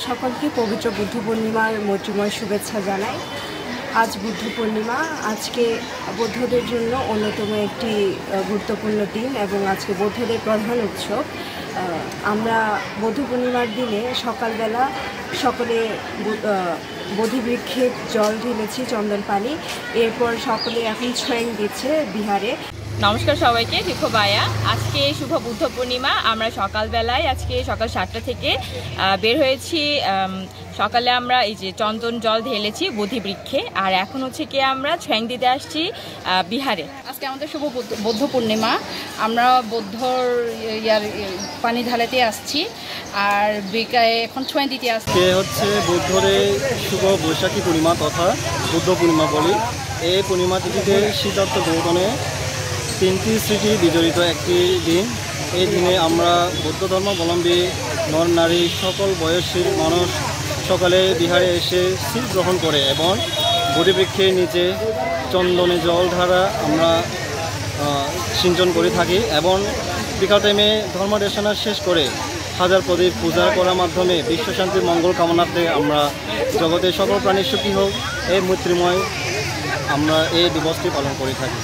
সকলকে পবিত্র বুদ্ধ পূর্ণিমার মৈত্রীময় শুভেচ্ছা জানাই। আজ বুদ্ধ পূর্ণিমা, আজকে বৌদ্ধদের জন্য অন্যতম একটি গুরুত্বপূর্ণ দিন এবং আজকে বৌদ্ধদের প্রধান উৎসব। আমরা বৌদ্ধ পূর্ণিমার দিনে সকালবেলা সকলে বোধিবৃক্ষে জল ঢেলেছি, চন্দন পানি। এরপর সকলে এখন ছোঁয়াং দিচ্ছে বিহারে। নমস্কার সবাইকে, তীর্থ বায়া। আজকে শুভ বুদ্ধ পূর্ণিমা। আমরা সকালবেলায় আজকে সকাল 7টা থেকে বের হয়েছি। সকালে আমরা এই যে চন্দন জল ঢেলেছি বোধিবৃক্ষে, আর এখন হচ্ছে কি আমরা ছোঁয়াং দিতে আসছি বিহারে। আজকে আমাদের শুভ বৌদ্ধ পূর্ণিমা। আমরা বৌদ্ধর পানি ঢালাতে আসছি, আর এখন ছোঁয়াং দিতে আসছি। হচ্ছে বৌদ্ধরে শুভ বৈশাখী পূর্ণিমা তথা বুদ্ধ পূর্ণিমা বলি। এই পূর্ণিমা তিথিতে সিদ্ধার্থ গৌতমে 3টি স্মৃতি বিজড়িত একটি দিন। এই দিনে আমরা বৌদ্ধ ধর্মাবলম্বী নর নারী সকল বয়সী মানুষ সকালে বিহারে এসে শীত গ্রহণ করে এবং বোধিবৃক্ষের নিচে চন্দনে জল ধারা আমরা সিঞ্চন করে থাকি এবং বিকাল টাইমে ধর্মদেশনা শেষ করে হাজার প্রদীপ পূজা করার মাধ্যমে বিশ্বশান্তির মঙ্গল কামনাতে আমরা জগতের সকল প্রাণী সুখী হোক এই মৈত্রীময় আমরা এই দিবসটি পালন করে থাকি।